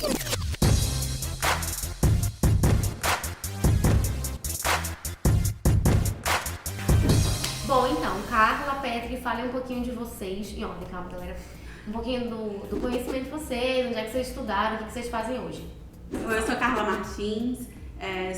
Bom, então, Carla, Petri, falem um pouquinho de vocês, em ordem, calma, galera. Um pouquinho do conhecimento de vocês, onde é que vocês estudaram, o que vocês fazem hoje. Eu sou Carla Martins,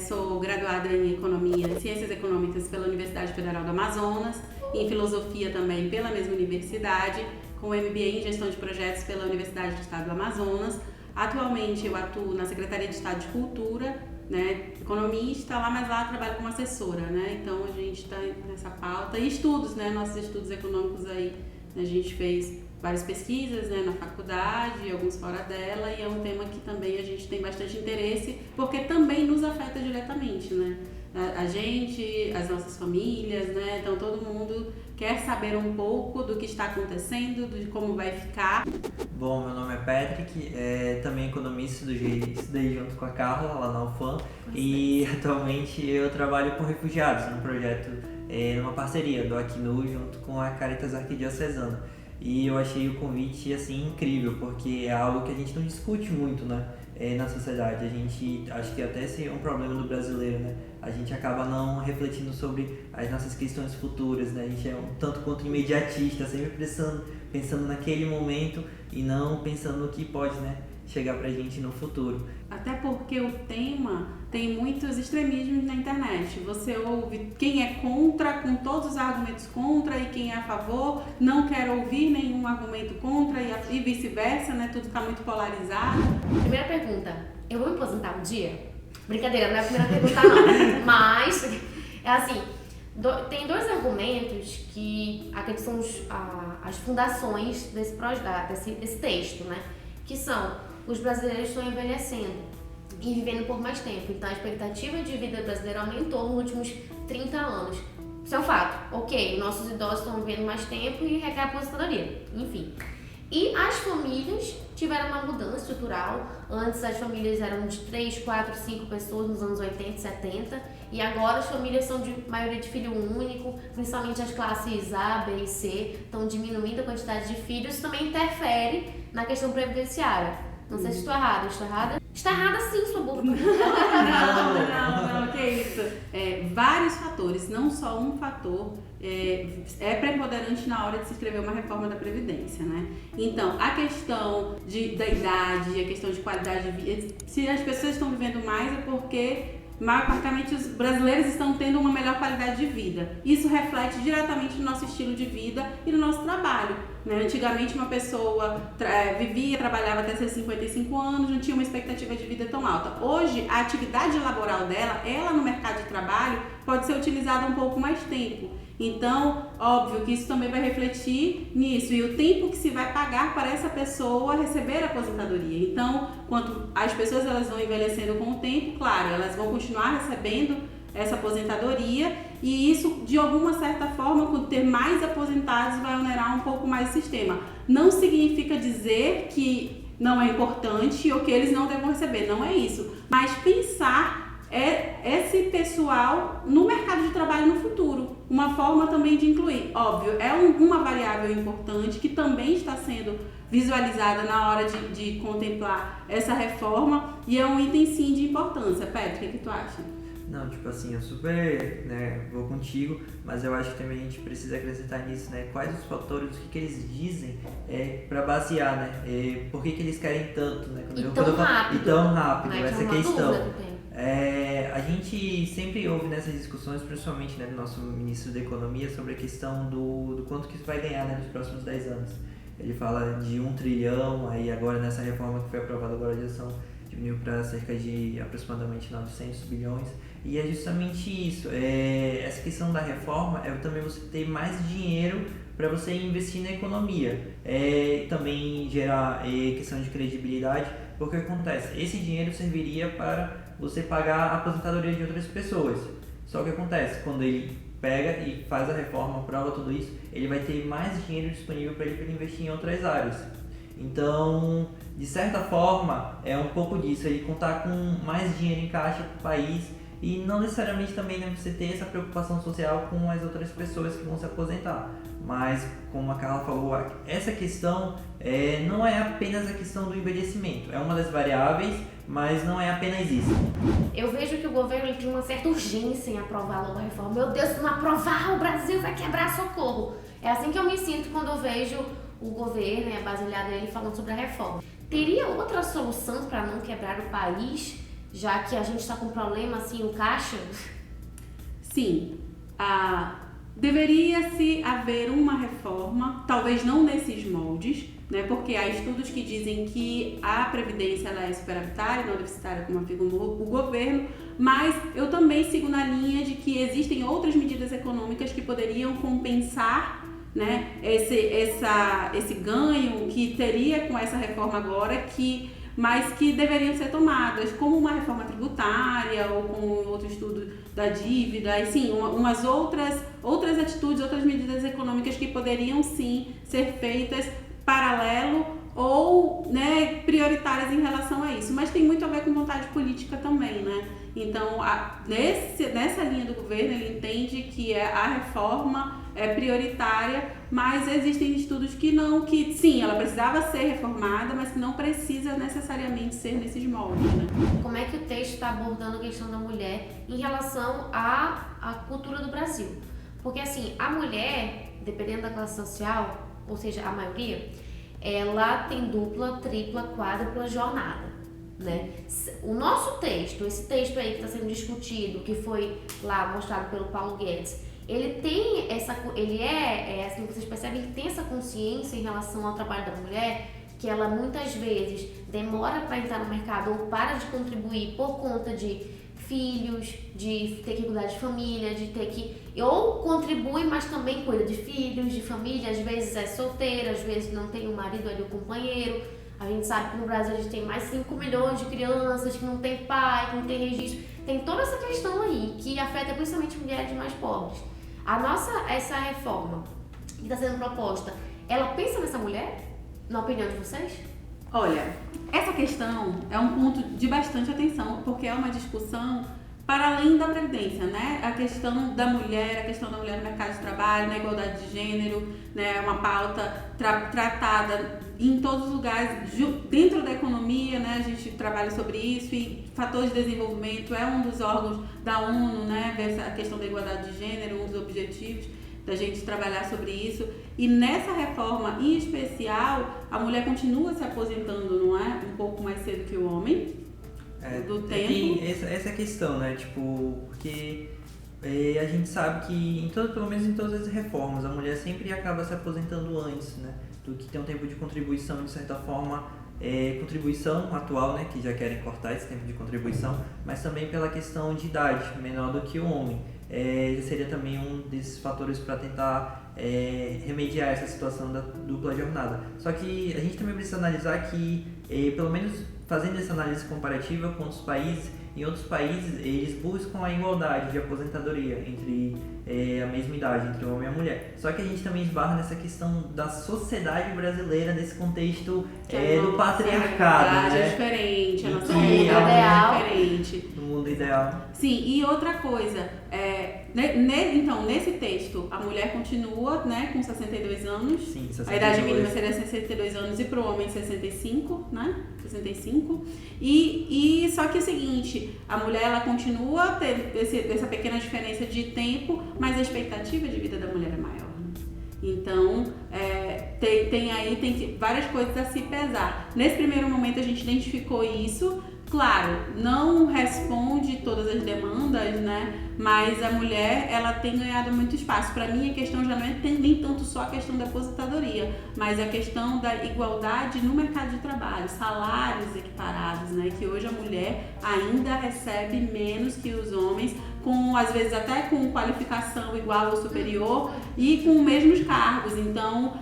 sou graduada em Economia, Ciências Econômicas pela Universidade Federal do Amazonas, em Filosofia também pela mesma universidade, com MBA em Gestão de Projetos pela Universidade do Estado do Amazonas. Atualmente eu atuo na Secretaria de Estado de Cultura, né, economista lá, mas lá trabalho como assessora, né, então a gente está nessa pauta. E estudos, né, nossos estudos econômicos aí, a gente fez várias pesquisas, né, na faculdade, alguns fora dela, e é um tema que também a gente tem bastante interesse, porque também nos afeta diretamente, né, a gente, as nossas famílias, né, então todo mundo quer saber um pouco do que está acontecendo, de como vai ficar. Bom, meu nome é Patrick, também economista, estudei junto com a Carla lá na UFAM e atualmente eu trabalho com refugiados num projeto, numa parceria do Acnu junto com a Caritas Arquidiocesana. E eu achei o convite assim incrível, porque é algo que a gente não discute muito, né, na sociedade. A gente, acho que até esse é um problema do brasileiro, né? A gente acaba não refletindo sobre as nossas questões futuras, né? A gente é um tanto quanto imediatista, sempre pensando naquele momento e não pensando no que pode, né, chegar pra gente no futuro. Até porque o tema tem muitos extremismos na internet. Você ouve quem é contra, com todos os argumentos contra, e quem é a favor não quer ouvir nenhum argumento contra, e vice-versa, né? Tudo está muito polarizado. Primeira pergunta, eu vou me aposentar um dia? Brincadeira, não é a primeira pergunta não, mas é assim, tem dois argumentos que acredito são as fundações desse projeto, desse texto, né? Que são: os brasileiros estão envelhecendo e vivendo por mais tempo, então a expectativa de vida brasileira aumentou nos últimos 30 anos. Isso é um fato, ok, nossos idosos estão vivendo mais tempo e requer aposentadoria, enfim. E as famílias tiveram uma mudança estrutural. Antes as famílias eram de 3, 4, 5 pessoas nos anos 80 e 70, e agora as famílias são de maioria de filho único, principalmente as classes A, B e C, estão diminuindo a quantidade de filhos. Isso também interfere na questão previdenciária. Não sei se estou errada. Estou errada? Está errada sim, sua burra. Não, que isso. Vários fatores, não só um fator, é preponderante na hora de se escrever uma reforma da Previdência, né? Então, a questão da idade, a questão de qualidade de vida, se as pessoas estão vivendo mais é porque maioritariamente os brasileiros estão tendo uma melhor qualidade de vida. Isso reflete diretamente no nosso estilo de vida e no nosso trabalho, né? Antigamente uma pessoa trabalhava até seus 55 anos, não tinha uma expectativa de vida tão alta. Hoje, a atividade laboral dela, ela no mercado de trabalho, pode ser utilizada um pouco mais tempo. Então, óbvio que isso também vai refletir nisso, e o tempo que se vai pagar para essa pessoa receber a aposentadoria. Então, quanto as pessoas elas vão envelhecendo com o tempo, claro, elas vão continuar recebendo essa aposentadoria, e isso, de alguma certa forma, por ter mais aposentados, vai onerar um pouco mais o sistema. Não significa dizer que não é importante ou que eles não devem receber, não é isso. Mas pensar esse pessoal no mercado de trabalho no futuro, uma forma também de incluir. Óbvio, é uma variável importante que também está sendo visualizada na hora de contemplar essa reforma, e é um item sim de importância. Petro, o que tu acha? Não, tipo assim, eu super, né, vou contigo, mas eu acho que também a gente precisa acrescentar nisso, né, quais os fatores, o que eles dizem para basear, né, por que eles querem tanto, né, E tão rápido, essa questão. A gente sempre ouve nessas discussões, principalmente, né, do nosso ministro da Economia, sobre a questão do quanto que isso vai ganhar, né, nos próximos 10 anos. Ele fala de 1 trilhão, aí agora nessa reforma que foi aprovada agora de ação, diminuiu para cerca de aproximadamente 900 bilhões. E é justamente isso, essa questão da reforma é também você ter mais dinheiro para você investir na economia, também gerar questão de credibilidade, porque o que acontece? Esse dinheiro serviria para você pagar a aposentadoria de outras pessoas. Só que acontece, quando ele pega e faz a reforma, aprova tudo isso, ele vai ter mais dinheiro disponível para ele investir em outras áreas. Então, de certa forma, é um pouco disso, ele contar com mais dinheiro em caixa para o país e não necessariamente também, né, você ter essa preocupação social com as outras pessoas que vão se aposentar. Mas, como a Carla falou, essa questão não é apenas a questão do envelhecimento, é uma das variáveis, mas não é apenas isso. Eu vejo que o governo tem uma certa urgência em aprovar logo a reforma. Meu Deus, se não aprovar, o Brasil vai quebrar, socorro. É assim que eu me sinto quando eu vejo o governo e a base aliada dele falando sobre a reforma. Teria outra solução para não quebrar o país, já que a gente está com problema assim, o caixa? Sim, deveria-se haver uma reforma, talvez não nesses moldes, né, porque há estudos que dizem que a Previdência ela é superavitária, não deficitária, como afirma o governo, mas eu também sigo na linha de que existem outras medidas econômicas que poderiam compensar, né, esse ganho que teria com essa reforma agora, mas que deveriam ser tomadas, como uma reforma tributária ou como outro estudo da dívida, e sim, umas outras atitudes, outras medidas econômicas que poderiam sim ser feitas paralelo ou, né, prioritárias em relação a isso, mas tem muito a ver com vontade política também, né? Então, nessa linha do governo, ele entende que a reforma é prioritária, mas existem estudos que sim, ela precisava ser reformada, mas que não precisa necessariamente ser nesses moldes, né? Como é que o texto está abordando a questão da mulher em relação à cultura do Brasil? Porque assim, a mulher, dependendo da classe social, ou seja, a maioria, ela tem dupla, tripla, quádrupla jornada, né? O nosso texto, esse texto aí que está sendo discutido, que foi lá mostrado pelo Paulo Guedes, ele tem assim, vocês percebem, ele tem essa consciência em relação ao trabalho da mulher, que ela muitas vezes demora para entrar no mercado ou para de contribuir por conta de filhos, de ter que cuidar de família, de ter que... Ou contribui, mas também cuida de filhos, de família, às vezes é solteira, às vezes não tem o marido ali, o companheiro. A gente sabe que no Brasil a gente tem mais 5 milhões de crianças que não tem pai, que não tem registro. Tem toda essa questão aí, que afeta principalmente mulheres mais pobres. Essa reforma que está sendo proposta, ela pensa nessa mulher? Na opinião de vocês? Olha, essa questão é um ponto de bastante atenção, porque é uma discussão para além da Previdência, né? A questão da mulher no mercado de trabalho, na igualdade de gênero, né? Uma pauta tratada em todos os lugares, dentro da economia, né? A gente trabalha sobre isso, e fatores de desenvolvimento é um dos órgãos da ONU, né? A questão da igualdade de gênero, um dos objetivos da gente trabalhar sobre isso. E nessa reforma em especial, a mulher continua se aposentando, não é? Um pouco mais cedo que o homem. Do tempo. Essa é a questão, né? Tipo, porque a gente sabe que, pelo menos em todas as reformas, a mulher sempre acaba se aposentando antes, né? Do que tem um tempo de contribuição, de certa forma, contribuição atual, né? Que já querem cortar esse tempo de contribuição, mas também pela questão de idade, menor do que o homem. Já seria também um desses fatores para tentar remediar essa situação da dupla jornada. Só que a gente também precisa analisar que, pelo menos fazendo essa análise comparativa com outros países, em outros países eles buscam a igualdade de aposentadoria entre a mesma idade, entre o homem e a mulher. Só que a gente também esbarra nessa questão da sociedade brasileira, nesse contexto do patriarcado, né? É diferente, a nossa mundo ideal é diferente. Do mundo ideal. Sim, e outra coisa, então, nesse texto, a mulher continua, né, com 62 anos. Sim, 62. A idade mínima seria 62 anos e para o homem 65, né? 65. E só que é o seguinte, a mulher ela continua a ter essa pequena diferença de tempo, mas a expectativa de vida da mulher é maior. Né? Então, tem várias coisas a se pesar. Nesse primeiro momento a gente identificou isso. Claro, não responde todas as demandas, né? Mas a mulher, ela tem ganhado muito espaço. Para mim, a questão já não é nem tanto só a questão da aposentadoria, mas a questão da igualdade no mercado de trabalho, salários equiparados, né? Que hoje a mulher ainda recebe menos que os homens, às vezes até com qualificação igual ou superior e com os mesmos cargos. Então,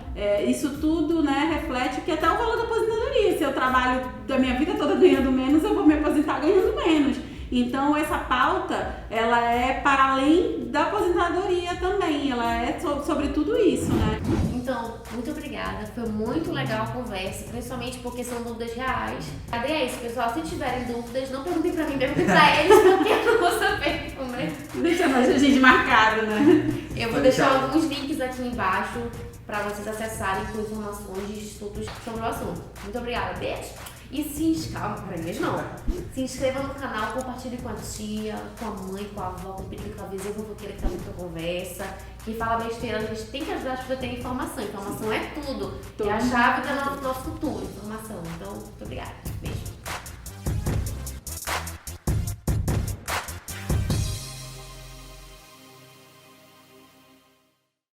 isso tudo, né, reflete que até o valor da aposentadoria. Se eu trabalho da minha vida toda ganhando menos, eu vou me aposentar ganhando menos. Então, essa pauta, ela é para além da aposentadoria também, ela é sobre tudo isso, né? Então, muito obrigada, foi muito legal a conversa, principalmente porque são dúvidas reais. Cadê isso, pessoal? Se tiverem dúvidas, não perguntem pra mim, perguntem pra eles, porque eu não vou saber também. Deixa mais a gente marcado, né? Eu vou deixar alguns links aqui embaixo para vocês acessarem com informações de estudos sobre o assunto. Muito obrigada, beijo! E se inscreva no canal, compartilhe com a tia, com a mãe, com a avó, com o filho, com a vizinha, com a fofoqueira que tá muito conversa. Quem fala besteira, a gente tem que ajudar as pessoas a terem informação. Informação é tudo. É a chave do nosso futuro, informação. Então, muito obrigada.